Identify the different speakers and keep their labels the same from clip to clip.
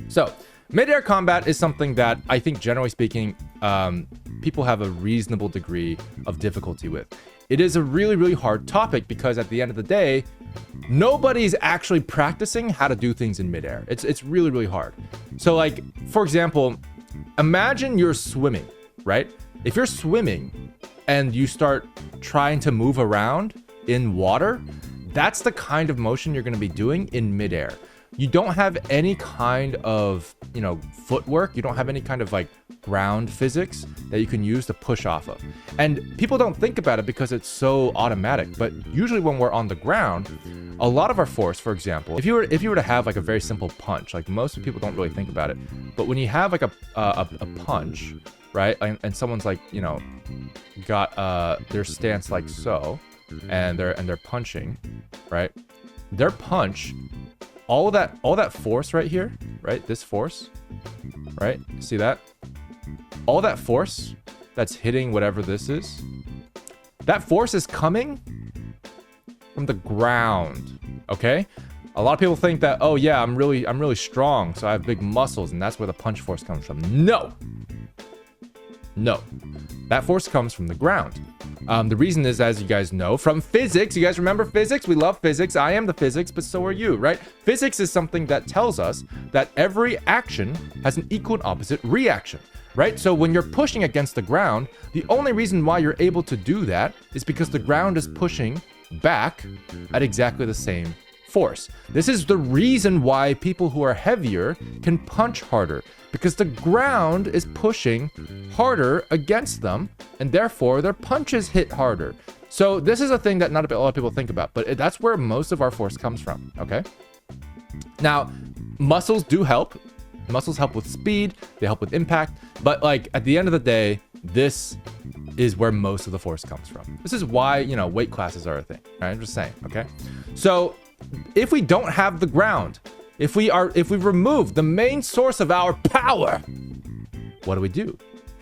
Speaker 1: So, midair combat is something that I think, generally speaking, people have a reasonable degree of difficulty with. It is a really, really hard topic because at the end of the day, nobody's actually practicing how to do things in midair. It's really, really hard. So, like, for example, imagine you're swimming, right? If you're swimming and you start trying to move around in water, that's the kind of motion you're going to be doing in midair. You don't have any kind of, footwork. You don't have any kind of like ground physics that you can use to push off of. And people don't think about it because it's so automatic. But usually when we're on the ground, a lot of our force, for example, if you were to have like a very simple punch, like most people don't really think about it. But when you have like a punch, right? And someone's like, got their stance like so, and they're punching, right? Their punch, all that force right here, right? This force, right? See that? All that force that's hitting whatever this is, that force is coming from the ground, okay? A lot of people think that, oh yeah, I'm really strong, so I have big muscles, and that's where the punch force comes from. No, that force comes from the ground. The reason is, as you guys know from physics, you guys remember physics? We love physics. I am the physics, but so are you, right? Physics is something that tells us that every action has an equal and opposite reaction, right? So when you're pushing against the ground, the only reason why you're able to do that is because the ground is pushing back at exactly the same force. This is the reason why people who are heavier can punch harder, because the ground is pushing harder against them, and therefore their punches hit harder. So this is a thing that not a lot of people think about, but that's where most of our force comes from, okay? Now, muscles do help. Muscles help with speed, they help with impact, but like at the end of the day, this is where most of the force comes from. This is why, weight classes are a thing, right? I'm just saying, okay? So if we don't have the ground, if we remove the main source of our power, what do?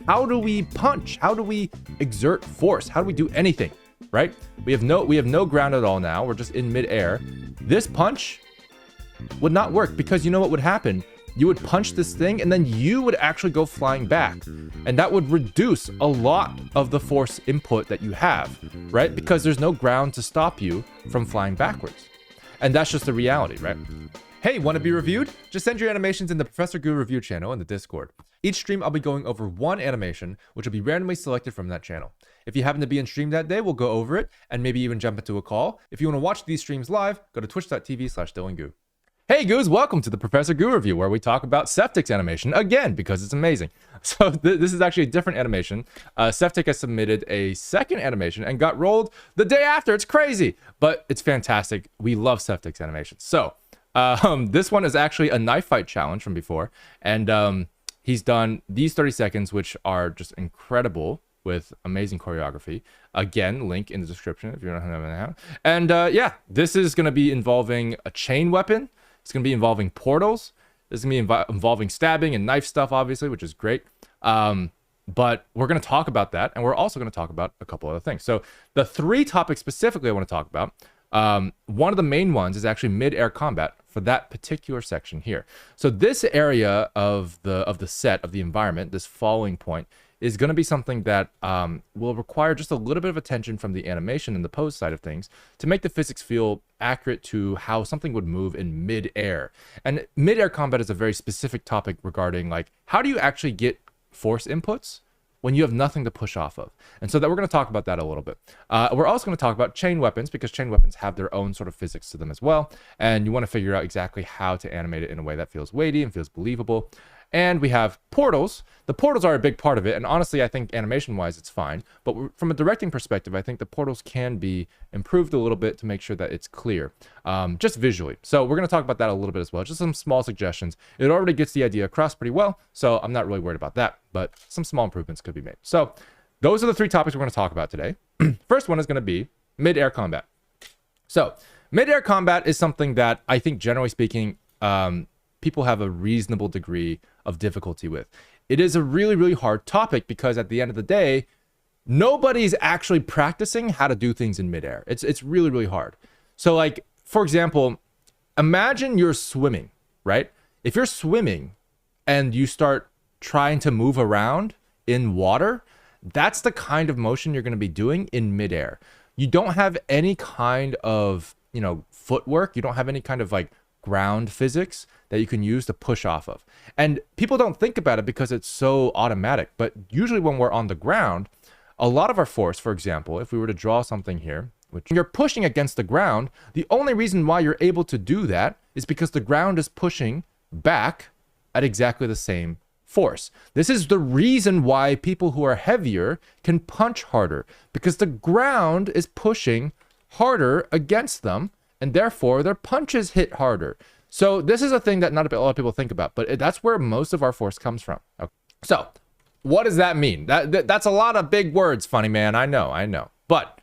Speaker 1: How do we punch? How do we exert force? How do we do anything, right? We have no ground at all now. We're just in midair. This punch would not work because you know what would happen? You would punch this thing and then you would actually go flying back. And that would reduce a lot of the force input that you have, right? Because there's no ground to stop you from flying backwards. And that's just the reality, right? Hey, want to be reviewed? Just send your animations in the Professor Goo review channel in the Discord. Each stream, I'll be going over one animation, which will be randomly selected from that channel. If you happen to be in stream that day, we'll go over it and maybe even jump into a call. If you want to watch these streams live, go to twitch.tv/DylanGoo. Hey Goos, welcome to the Professor Goo review, where we talk about Septic's animation again because it's amazing. So this is actually a different animation. Septic has submitted a second animation and got rolled the day after. It's crazy, but it's fantastic. We love Septic's animation. So this one is actually a knife fight challenge from before, and he's done these 30 seconds, which are just incredible with amazing choreography. Again, link in the description if you don't have it. And yeah, this is going to be involving a chain weapon. It's going to be involving portals. This is going to be involving stabbing and knife stuff, obviously, which is great. But we're going to talk about that, and we're also going to talk about a couple other things. So the three topics specifically I want to talk about, one of the main ones is actually midair combat for that particular section here. So this area of the set, of the environment, this falling point, is going to be something that will require just a little bit of attention from the animation and the pose side of things to make the physics feel accurate to how something would move in midair. And midair combat is a very specific topic regarding like how do you actually get force inputs when you have nothing to push off of. And so that we're going to talk about that a little bit. We're also going to talk about chain weapons because chain weapons have their own sort of physics to them as well. And you want to figure out exactly how to animate it in a way that feels weighty and feels believable. And we have portals. The portals are a big part of it. And honestly, I think animation-wise, it's fine. But from a directing perspective, I think the portals can be improved a little bit to make sure that it's clear, just visually. So we're going to talk about that a little bit as well. Just some small suggestions. It already gets the idea across pretty well, so I'm not really worried about that. But some small improvements could be made. So those are the three topics we're going to talk about today. First one is going to be midair combat. So midair combat is something that I think, generally speaking, people have a reasonable degree of difficulty with. It is a really, really hard topic because at the end of the day, nobody's actually practicing how to do things in midair. It's really, really hard. So like, for example, imagine you're swimming, right? If you're swimming and you start trying to move around in water, that's the kind of motion you're going to be doing in midair. You don't have any kind of, footwork. You don't have any kind of like ground physics that you can use to push off of. And people don't think about it because it's so automatic. But usually when we're on the ground, a lot of our force, for example, if we were to draw something here, which you're pushing against the ground, the only reason why you're able to do that is because the ground is pushing back at exactly the same force. This is the reason why people who are heavier can punch harder, because the ground is pushing harder against them, and therefore their punches hit harder. So this is a thing that not a lot of people think about, but that's where most of our force comes from. Okay. So what does that mean? That's a lot of big words, funny man. I know. But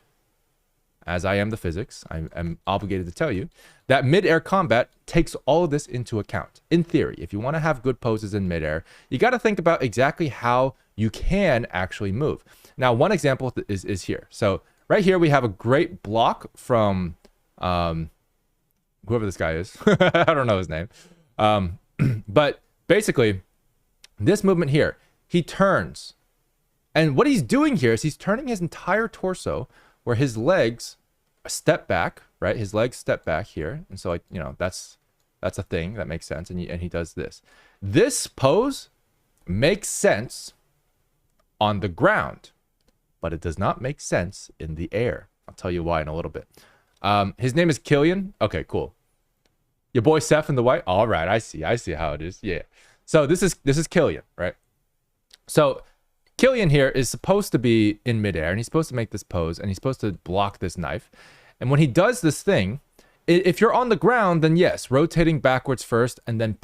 Speaker 1: as I am the physics, I am obligated to tell you that midair combat takes all of this into account. In theory, if you want to have good poses in midair, you got to think about exactly how you can actually move. Now, one example is here. So right here, we have a great block from whoever this guy is. I don't know his name. But basically, this movement here, he turns. And what he's doing here is he's turning his entire torso where his legs step back, right? His legs step back here. And so, like, that's a thing that makes sense. And he does this. This pose makes sense on the ground, but it does not make sense in the air. I'll tell you why in a little bit. His name is Killian. Okay, cool. Your boy Seth in the white. All right, I see how it is. Yeah. So this is Killian, right? So Killian here is supposed to be in midair, and he's supposed to make this pose, and he's supposed to block this knife. And when he does this thing, if you're on the ground, then yes, rotating backwards first, and then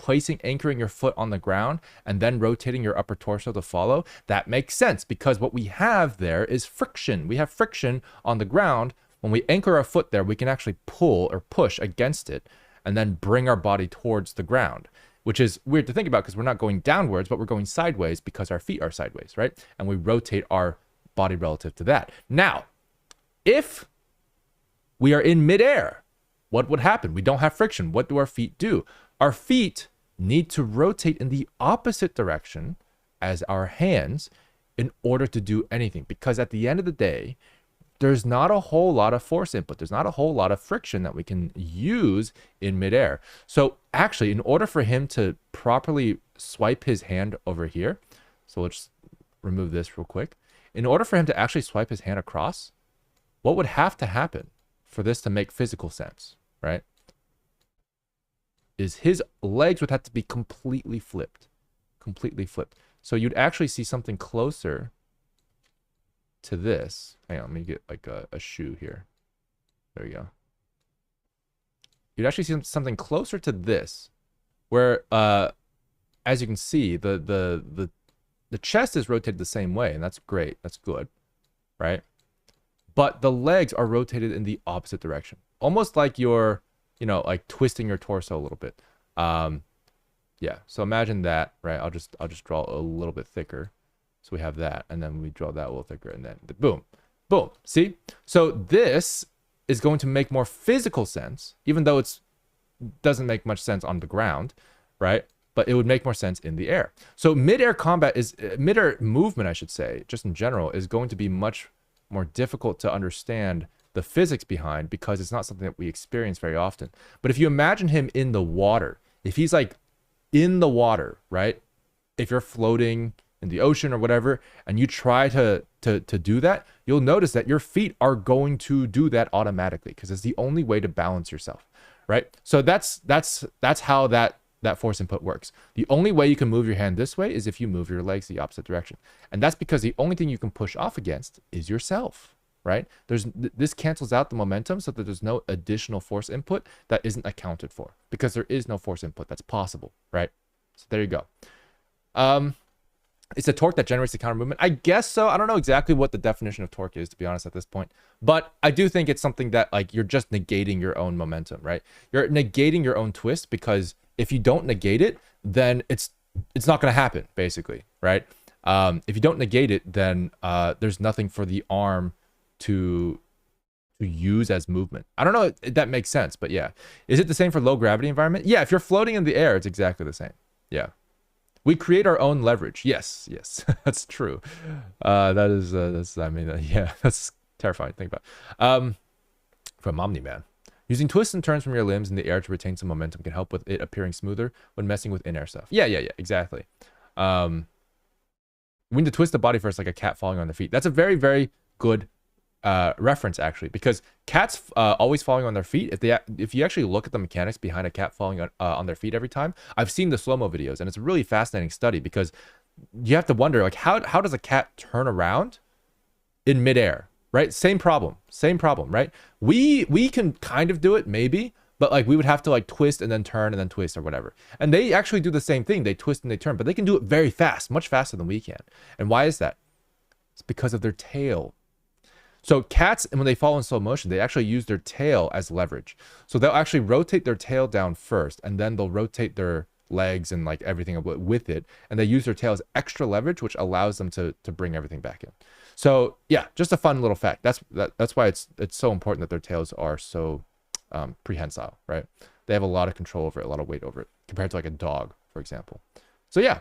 Speaker 1: anchoring your foot on the ground, and then rotating your upper torso to follow, that makes sense, because what we have there is friction. We have friction on the ground. When we anchor our foot there, we can actually pull or push against it, and then bring our body towards the ground, which is weird to think about because we're not going downwards, but we're going sideways because our feet are sideways, right? And we rotate our body relative to that. Now, if we are in midair, what would happen? We don't have friction. What do our feet do? Our feet need to rotate in the opposite direction as our hands in order to do anything, because at the end of the day, there's not a whole lot of force input. There's not a whole lot of friction that we can use in midair. So actually, in order for him to properly swipe his hand over here, so let's remove this real quick. In order for him to actually swipe his hand across, what would have to happen for this to make physical sense, right? Is his legs would have to be completely flipped. So you'd actually see something closer to this. Hang on, let me get like a shoe here. There we go. You'd actually see something closer to this, where as you can see, the chest is rotated the same way, and that's great. That's good, right? But the legs are rotated in the opposite direction, almost like you're, like twisting your torso a little bit. Yeah. So imagine that, right? I'll just draw a little bit thicker. So we have that, and then we draw that a little thicker, and then boom, boom. See? So this is going to make more physical sense, even though it doesn't make much sense on the ground, right? But it would make more sense in the air. So midair movement, I should say, just in general, is going to be much more difficult to understand the physics behind, because it's not something that we experience very often. But if you imagine him in the water, if he's like in the water, right? If you're floating in the ocean or whatever, and you try to do that, you'll notice that your feet are going to do that automatically, because it's the only way to balance yourself, right? So that's how that force input works. The only way you can move your hand this way is if you move your legs the opposite direction. And that's because the only thing you can push off against is yourself, right? This cancels out the momentum, so that there's no additional force input that isn't accounted for, because there is no force input that's possible, right? So there you go. It's a torque that generates the counter movement. I guess so. I don't know exactly what the definition of torque is, to be honest, at this point. But I do think it's something that, like, you're just negating your own momentum, right? You're negating your own twist, because if you don't negate it, then it's not going to happen, basically, right? If you don't negate it, then there's nothing for the arm to to use as movement. I don't know if that makes sense, but yeah. Is it the same for low gravity environment? Yeah, if you're floating in the air, it's exactly the same. Yeah. We create our own leverage. Yes, yes, that's true. Yeah, that's terrifying to think about. From Omni-Man. Using twists and turns from your limbs in the air to retain some momentum can help with it appearing smoother when messing with in-air stuff. Yeah, exactly. We need to twist the body first like a cat falling on their feet. That's a very, very good reference, actually, because cats always falling on their feet. If you actually look at the mechanics behind a cat falling on their feet every time, I've seen the slow-mo videos, and it's a really fascinating study because you have to wonder, like, how does a cat turn around in midair? Right? Same problem, right? We can kind of do it, maybe, but like we would have to like twist and then turn and then twist or whatever. And they actually do the same thing. They twist and they turn, but they can do it very fast, much faster than we can. And why is that? It's because of their tail. So cats, when they fall in slow motion, they actually use their tail as leverage. So they'll actually rotate their tail down first, and then they'll rotate their legs and like everything with it, and they use their tail as extra leverage, which allows them to bring everything back in. So yeah, just a fun little fact. That's why it's so important that their tails are so prehensile, right? They have a lot of control over it, a lot of weight over it, compared to like a dog, for example. So yeah.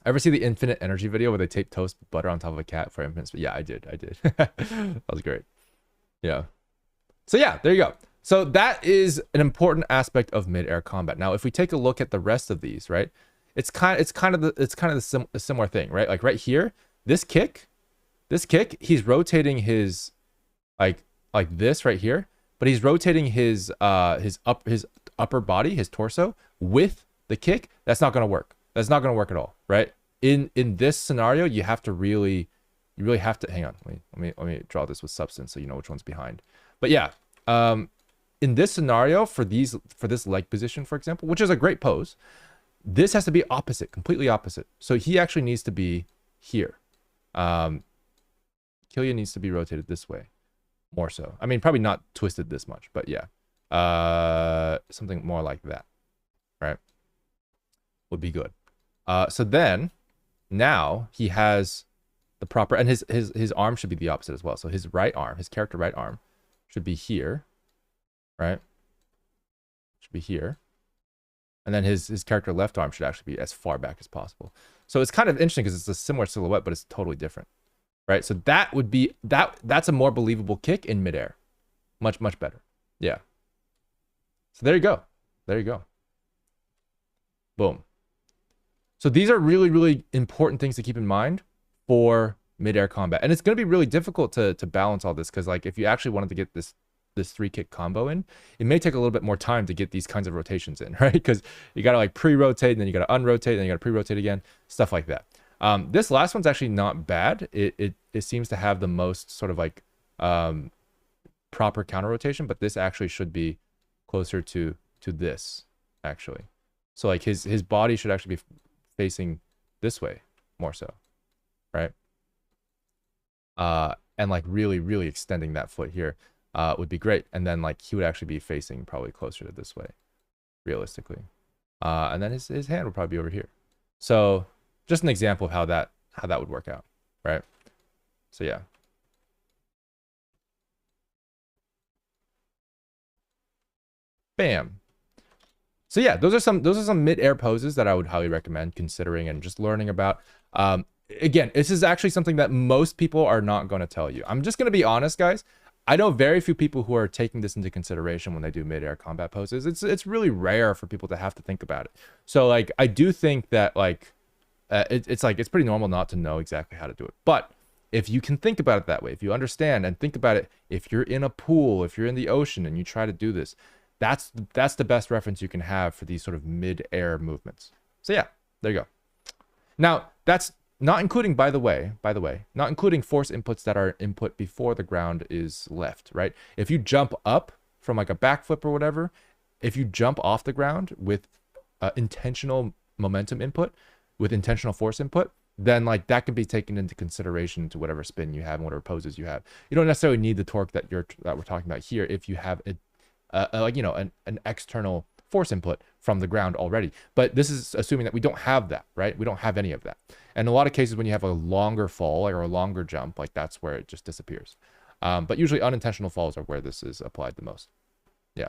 Speaker 1: Ever see the infinite energy video where they tape toast butter on top of a cat for infinite? Yeah, I did. That was great. Yeah. So yeah, there you go. So that is an important aspect of midair combat. Now, if we take a look at the rest of these, right? It's kind of the similar thing, right? Like right here, this kick, he's rotating his like this right here, but he's rotating his upper body, his torso with the kick. That's not going to work. That's not going to work at all, right? In this scenario, you really have to hang on. Let me draw this with substance so you know which one's behind. But yeah, in this scenario, for this leg position, for example, which is a great pose, this has to be opposite, completely opposite. So he actually needs to be here. Killian needs to be rotated this way, more so. I mean, probably not twisted this much, but yeah, something more like that, right? Would be good. So then, now he has the proper, and his arm should be the opposite as well. So his right arm, his character right arm, should be here, right? Should be here. And then his character left arm should actually be as far back as possible. So it's kind of interesting because it's a similar silhouette, but it's totally different, right? So that would be, that's a more believable kick in midair. Much, much better. Yeah. So there you go. There you go. Boom. So these are really, really important things to keep in mind for midair combat. And it's going to be really difficult to balance all this because like if you actually wanted to get this 3-kick combo in, it may take a little bit more time to get these kinds of rotations in, right? Because you got to like pre-rotate and then you got to unrotate and then you got to pre-rotate again, stuff like that. This last one's actually not bad. It seems to have the most sort of like proper counter rotation, but this actually should be closer to this actually. So like his body should actually be facing this way more so, right? And like really, really extending that foot here would be great. And then like he would actually be facing probably closer to this way, realistically. And then his hand would probably be over here. So just an example of how that would work out, right? So yeah. Bam. So yeah, those are some mid-air poses that I would highly recommend considering and just learning about. Again, this is actually something that most people are not going to tell you. I'm just going to be honest, guys. I know very few people who are taking this into consideration when they do mid-air combat poses. It's really rare for people to have to think about it. So like I do think that like it's pretty normal not to know exactly how to do it. But if you can think about it that way, if you understand and think about it, if you're in a pool, if you're in the ocean and you try to do this, that's the best reference you can have for these sort of mid-air movements. So yeah, there you go. Now, that's not including, by the way, not including force inputs that are input before the ground is left, right? If you jump up from like a backflip or whatever, if you jump off the ground with intentional momentum input, with intentional force input, then like that can be taken into consideration to whatever spin you have and whatever poses you have. You don't necessarily need the torque that we're talking about here if you have like, you know, an external force input from the ground already. But this is assuming that we don't have that, right? We don't have any of that. And in a lot of cases, when you have a longer fall or a longer jump, like that's where it just disappears. But usually unintentional falls are where this is applied the most. Yeah.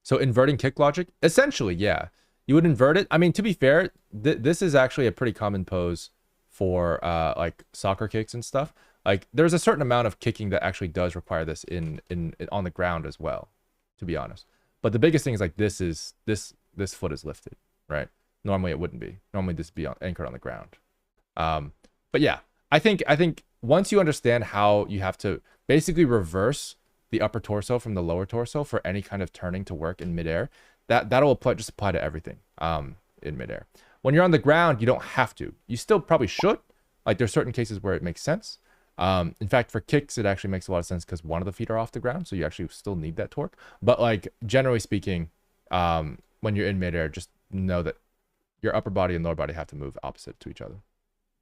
Speaker 1: So inverting kick logic, essentially, yeah. You would invert it. I mean, to be fair, this is actually a pretty common pose for like soccer kicks and stuff. Like there's a certain amount of kicking that actually does require this in on the ground as well, to be honest. But the biggest thing is like this foot is lifted, right? Normally it wouldn't be. Normally this would be anchored on the ground. But yeah, I think once you understand how you have to basically reverse the upper torso from the lower torso for any kind of turning to work in midair, that'll just apply to everything in midair. When you're on the ground, you don't have to. You still probably should. Like there's certain cases where it makes sense. In fact, for kicks, it actually makes a lot of sense because one of the feet are off the ground, so you actually still need that torque. But like generally speaking, when you're in midair, just know that your upper body and lower body have to move opposite to each other.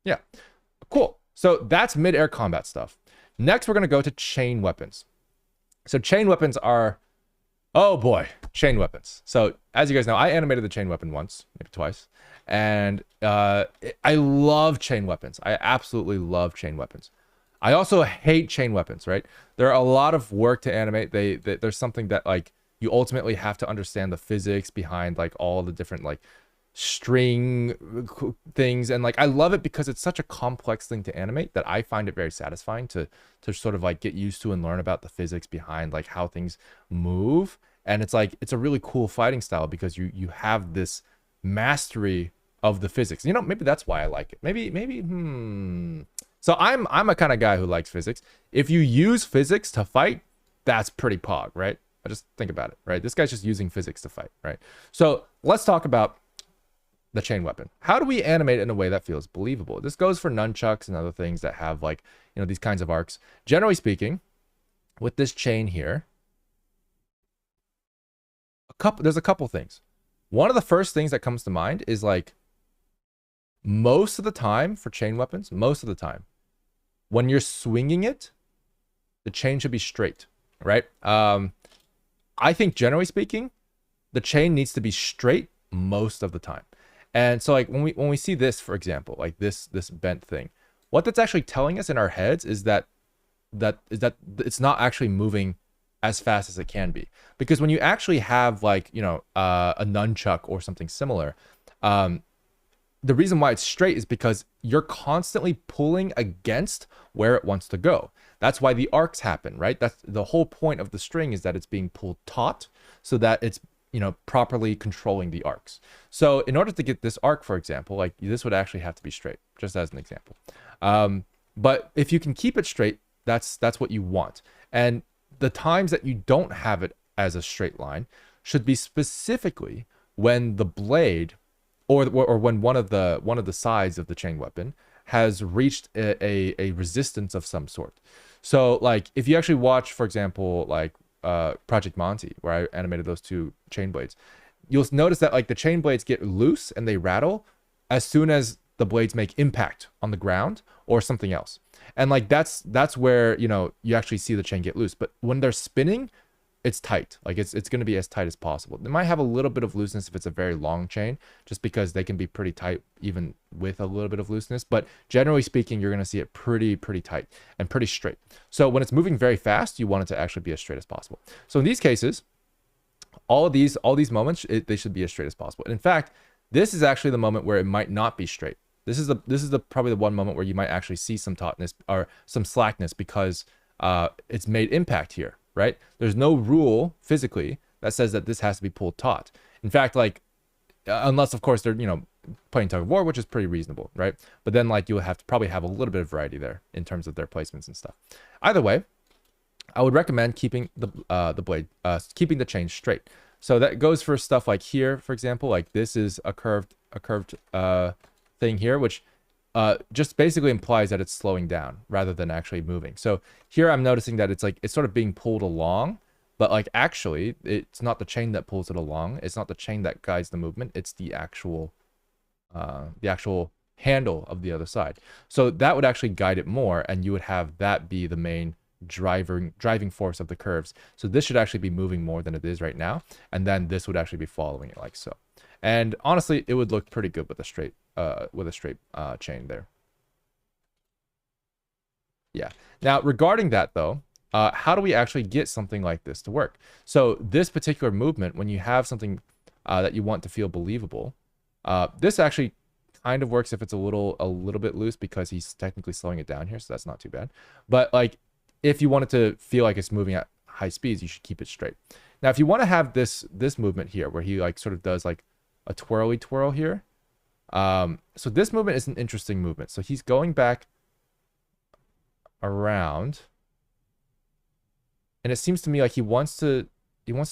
Speaker 1: Yeah, cool. So that's midair combat stuff. Next, we're gonna go to chain weapons. So chain weapons are, oh boy, chain weapons. So as you guys know, I animated the chain weapon once, maybe twice. And I love chain weapons. I absolutely love chain weapons. I also hate chain weapons, right? They're a lot of work to animate. There's something that like you ultimately have to understand the physics behind like all the different like string things. And like I love it because it's such a complex thing to animate that I find it very satisfying to sort of like get used to and learn about the physics behind like how things move. And it's like it's a really cool fighting style because you have this mastery of the physics. You know, maybe that's why I like it. Maybe So I'm a kind of guy who likes physics. If you use physics to fight, that's pretty pog, right? I just think about it, right? This guy's just using physics to fight, right? So let's talk about the chain weapon. How do we animate it in a way that feels believable? This goes for nunchucks and other things that have like, you know, these kinds of arcs. Generally speaking, with this chain here, there's a couple things. One of the first things that comes to mind is like most of the time for chain weapons, most of the time, when you're swinging it, the chain should be straight, right? I think generally speaking, the chain needs to be straight most of the time. And so like when we see this, for example, like this bent thing, what that's actually telling us in our heads is that it's not actually moving as fast as it can be. Because when you actually have like, you know, a nunchuck or something similar, the reason why it's straight is because you're constantly pulling against where it wants to go. That's why the arcs happen, right? That's the whole point of the string, is that it's being pulled taut so that it's, you know, properly controlling the arcs. So in order to get this arc, for example, like this would actually have to be straight, just as an example. But if you can keep it straight, that's what you want. And the times that you don't have it as a straight line should be specifically when the blade or when one of the sides of the chain weapon has reached a resistance of some sort. So like if you actually watch, for example, like Project Monty, where I animated those two chain blades, you'll notice that like the chain blades get loose and they rattle as soon as the blades make impact on the ground or something else. And like that's where, you know, you actually see the chain get loose. But when they're spinning, it's tight. Like it's going to be as tight as possible. They might have a little bit of looseness if it's a very long chain, just because they can be pretty tight even with a little bit of looseness. But generally speaking, you're going to see it pretty tight and pretty straight. So when it's moving very fast, you want it to actually be as straight as possible. So in these cases, all these moments, they should be as straight as possible. And in fact, this is actually the moment where it might not be straight. This is probably the one moment where you might actually see some tautness or some slackness because it's made impact here. Right? There's no rule physically that says that this has to be pulled taut. In fact, like, unless of course they're, you know, playing tug of war, which is pretty reasonable, right? But then like you'll have to probably have a little bit of variety there in terms of their placements and stuff. Either way, I would recommend keeping the blade, keeping the chain straight. So that goes for stuff like here, for example, like this is a curved thing here, which just basically implies that it's slowing down rather than actually moving. So here I'm noticing that it's sort of being pulled along, but like actually it's not the chain that pulls it along. It's not the chain that guides the movement. It's the actual handle of the other side. So that would actually guide it more, and you would have that be the main driving force of the curves. So this should actually be moving more than it is right now, and then this would actually be following it like so. And honestly, it would look pretty good with a straight chain there. Yeah. Now, regarding that though, how do we actually get something like this to work? So this particular movement, when you have something that you want to feel believable, this actually kind of works if it's a little bit loose because he's technically slowing it down here, so that's not too bad. But like, if you want it to feel like it's moving at high speeds, you should keep it straight. Now, if you want to have this movement here, where he like sort of does like a twirly twirl here, so this movement is an interesting movement. So he's going back around, and it seems to me like he wants to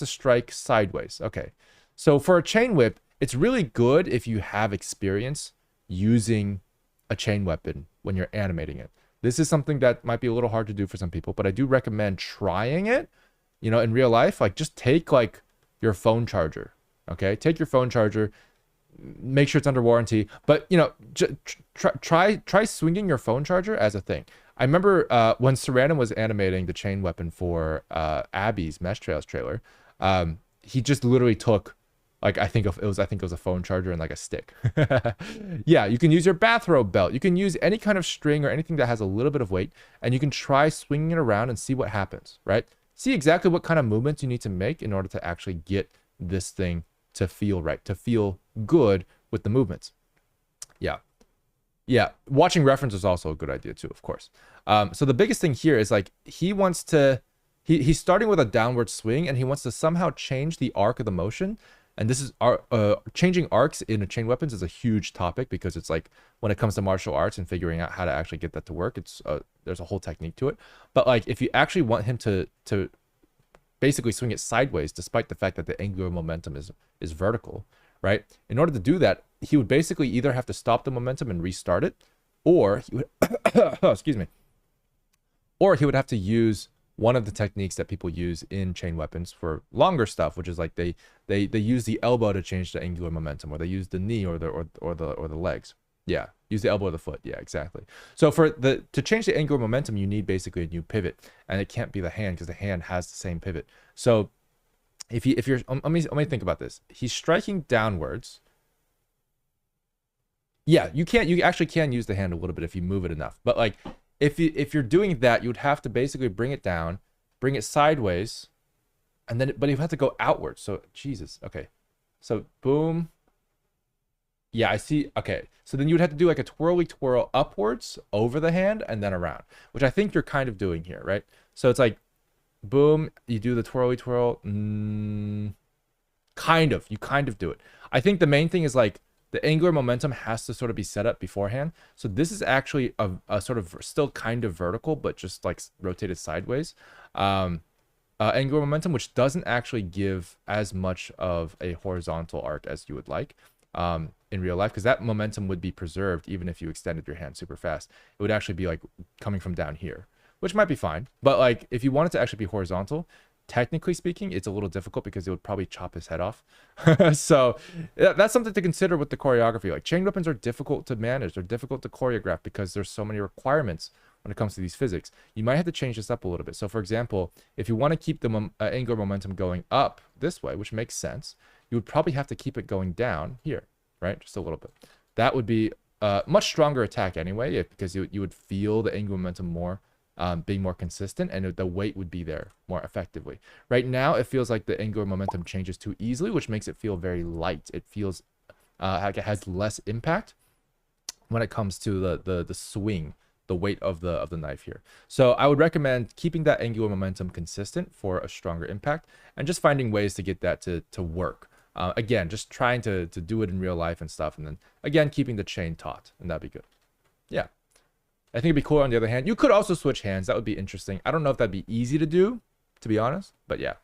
Speaker 1: strike sideways. Okay, so for a chain whip, it's really good if you have experience using a chain weapon when you're animating it. This is something that might be a little hard to do for some people, but I do recommend trying it, you know, in real life. Like, just take like your phone charger. Okay, take your phone charger, make sure it's under warranty, but you know, try swinging your phone charger as a thing. I remember when Sarandon was animating the chain weapon for Abby's Mesh Trails trailer, he just literally took, like, I think it was a phone charger and like a stick. Yeah, you can use your bathrobe belt. You can use any kind of string or anything that has a little bit of weight, and you can try swinging it around and see what happens, right? See exactly what kind of movements you need to make in order to actually get this thing to feel right, to feel good with the movements. Yeah. Yeah, watching reference is also a good idea too, of course. So the biggest thing here is like he wants to, he's starting with a downward swing and he wants to somehow change the arc of the motion. And this is changing arcs in a chain weapons is a huge topic because it's like when it comes to martial arts and figuring out how to actually get that to work, it's there's a whole technique to it. But like if you actually want him to basically swing it sideways, despite the fact that the angular momentum is vertical, right? In order to do that, he would basically either have to stop the momentum and restart it, or he would excuse me, or he would have to use one of the techniques that people use in chain weapons for longer stuff, which is like they use the elbow to change the angular momentum, or they use the knee or the legs. Yeah, use the elbow or the foot. Yeah, exactly. So to change the angular momentum, you need basically a new pivot, and it can't be the hand because the hand has the same pivot. So if you're let me think about this. He's striking downwards. Yeah, you actually can use the hand a little bit if you move it enough. But like if you're doing that, you would have to basically bring it down, bring it sideways, and then but you have to go outwards. So Jesus, okay. So boom. Yeah, I see. Okay. So then you would have to do like a twirly twirl upwards over the hand and then around, which I think you're kind of doing here, right? So it's like boom, you do the twirly twirl. You kind of do it. I think the main thing is like the angular momentum has to sort of be set up beforehand. So this is actually a sort of still kind of vertical, but just like rotated sideways. Angular momentum, which doesn't actually give as much of a horizontal arc as you would like in real life, because that momentum would be preserved even if you extended your hand super fast. It would actually be like coming from down here, which might be fine. But like if you want it to actually be horizontal, technically speaking, it's a little difficult because it would probably chop his head off. So that's something to consider with the choreography. Like chain weapons are difficult to manage. They're difficult to choreograph because there's so many requirements when it comes to these physics. You might have to change this up a little bit. So for example, if you want to keep the angular momentum going up this way, which makes sense, you would probably have to keep it going down here, right? Just a little bit. That would be a much stronger attack anyway, because you would feel the angular momentum more, being more consistent, and the weight would be there more effectively. Right now, it feels like the angular momentum changes too easily, which makes it feel very light. It feels like it has less impact when it comes to the swing, the weight of the knife here. So I would recommend keeping that angular momentum consistent for a stronger impact, and just finding ways to get that to work. Again, just trying to do it in real life and stuff, and then again keeping the chain taut, and that'd be good. Yeah. I think it'd be cool on the other hand. You could also switch hands. That would be interesting. I don't know if that'd be easy to do, to be honest, but yeah.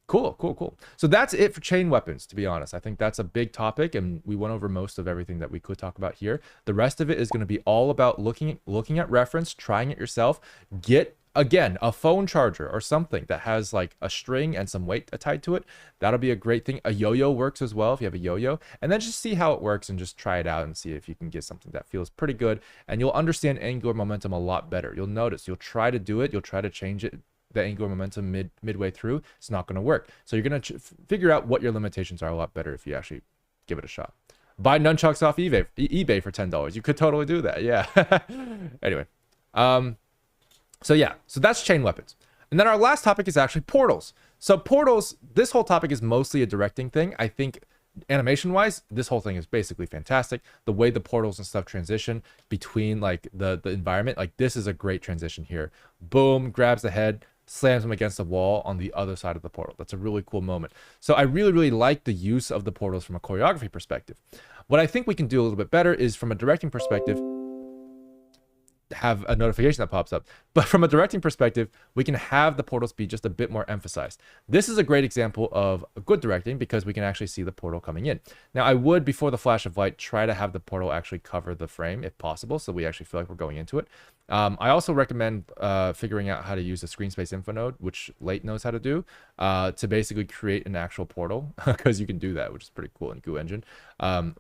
Speaker 1: Cool. So that's it for chain weapons, to be honest. I think that's a big topic, and we went over most of everything that we could talk about here. The rest of it is going to be all about looking at reference, trying it yourself. Get, again, a phone charger or something that has like a string and some weight tied to it. That'll be a great thing. A yo-yo works as well if you have a yo-yo, and then just see how it works and just try it out and see if you can get something that feels pretty good, and you'll understand angular momentum a lot better. You'll notice, you'll try to do it, you'll try to change it, the angular momentum midway through. It's not going to work. So you're going to figure out what your limitations are a lot better if you actually give it a shot. Buy nunchucks off eBay for $10. You could totally do that. Yeah. Anyway, So yeah, so that's chain weapons. And then our last topic is actually portals. So portals, this whole topic is mostly a directing thing. I think animation wise, this whole thing is basically fantastic. The way the portals and stuff transition between like the environment, like this is a great transition here. Boom, grabs the head, slams him against the wall on the other side of the portal. That's a really cool moment. So I really, really like the use of the portals from a choreography perspective. What I think we can do a little bit better is from a directing perspective, have a notification that pops up. But from a directing perspective, we can have the portals be just a bit more emphasized. This is a great example of good directing because we can actually see the portal coming in. Now, I would, before the flash of light, try to have the portal actually cover the frame if possible, so we actually feel like we're going into it. I also recommend figuring out how to use the screen space info node, which Late knows how to do, to basically create an actual portal, because you can do that, which is pretty cool in Goo Engine.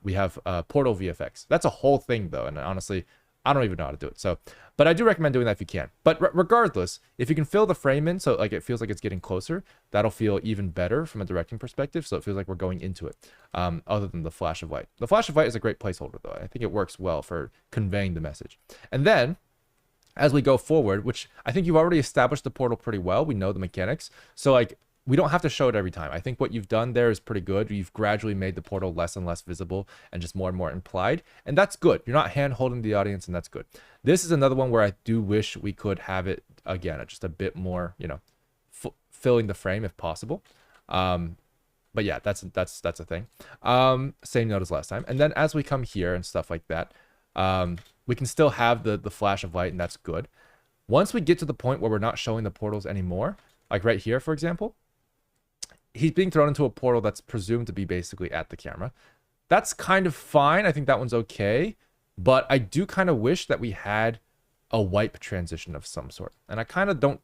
Speaker 1: We have portal VFX. That's a whole thing, though, and honestly, I don't even know how to do it. So, but I do recommend doing that if you can. But regardless, if you can fill the frame in so like it feels like it's getting closer, that'll feel even better from a directing perspective. So it feels like we're going into it, other than the flash of light. The flash of light is a great placeholder, though. I think it works well for conveying the message. And then, as we go forward, which I think you've already established the portal pretty well. We know the mechanics. So like, we don't have to show it every time. I think what you've done there is pretty good. You've gradually made the portal less and less visible and just more and more implied. And that's good. You're not hand holding the audience, and that's good. This is another one where I do wish we could have it, again, just a bit more, you know, filling the frame if possible. But yeah, that's a thing. Same note as last time. And then as we come here and stuff like that, we can still have the flash of light, and that's good. Once we get to the point where we're not showing the portals anymore, like right here, for example, he's being thrown into a portal that's presumed to be basically at the camera. That's kind of fine. I think that one's okay. But I do kind of wish that we had a wipe transition of some sort. And I don't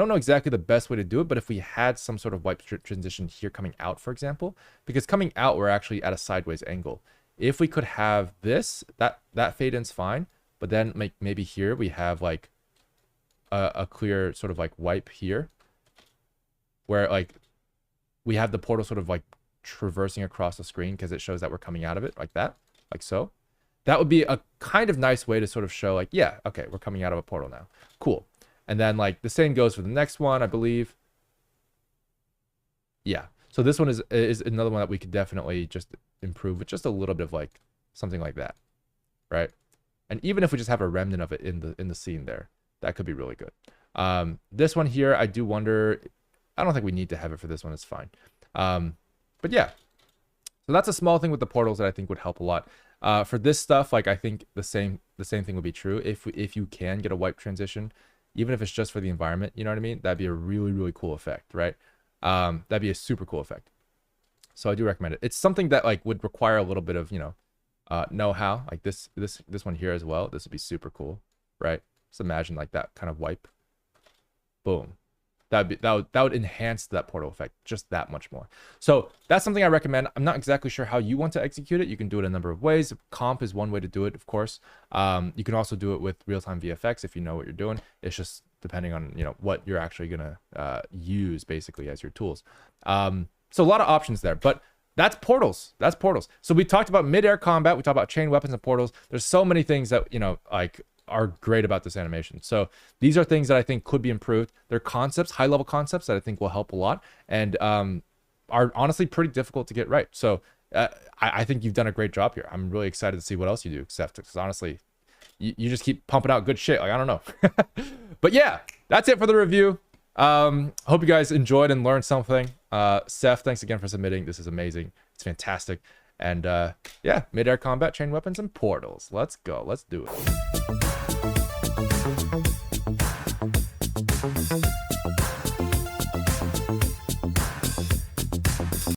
Speaker 1: know exactly the best way to do it, but if we had some sort of wipe transition here coming out, for example, because coming out, we're actually at a sideways angle. If we could have this, that fade in's fine. But then maybe here we have like a clear sort of like wipe here, where like we have the portal sort of like traversing across the screen because it shows that we're coming out of it like that, like so. That would be a kind of nice way to sort of show like, yeah, okay, we're coming out of a portal now. Cool. And then like the same goes for the next one, I believe. Yeah. So this one is another one that we could definitely just improve with just a little bit of like something like that, right? And even if we just have a remnant of it in the scene there, that could be really good. This one here, I do wonder. I don't think we need to have it for this one. It's fine. But yeah, so that's a small thing with the portals that I think would help a lot. For this stuff, like I think the same thing would be true. If you can get a wipe transition, even if it's just for the environment, you know what I mean? That'd be a really, really cool effect, right? That'd be a super cool effect. So I do recommend it. It's something that like would require a little bit of, you know, know-how. Like this one here as well. This would be super cool, right? Just imagine like that kind of wipe. Boom. That would enhance that portal effect just that much more. So that's something I recommend. I'm not exactly sure how you want to execute it. You can do it a number of ways. Comp is one way to do it, of course. You can also do it with real-time VFX if you know what you're doing. It's just depending on, you know, what you're actually gonna use basically as your tools. So a lot of options there, but that's portals. That's portals. So we talked about midair combat. We talked about chain weapons and portals. There's so many things that, you know, like are great about this animation. So these are things that I think could be improved. They're concepts, high level concepts that I think will help a lot, and are honestly pretty difficult to get right. So I think you've done a great job here. I'm really excited to see what else you do, Seth, because honestly, you just keep pumping out good shit. Like, I don't know. But yeah, that's it for the review. Hope you guys enjoyed and learned something. Seth, thanks again for submitting. This is amazing. It's fantastic. And yeah, midair combat, chain weapons, and portals. Let's go. Let's do it.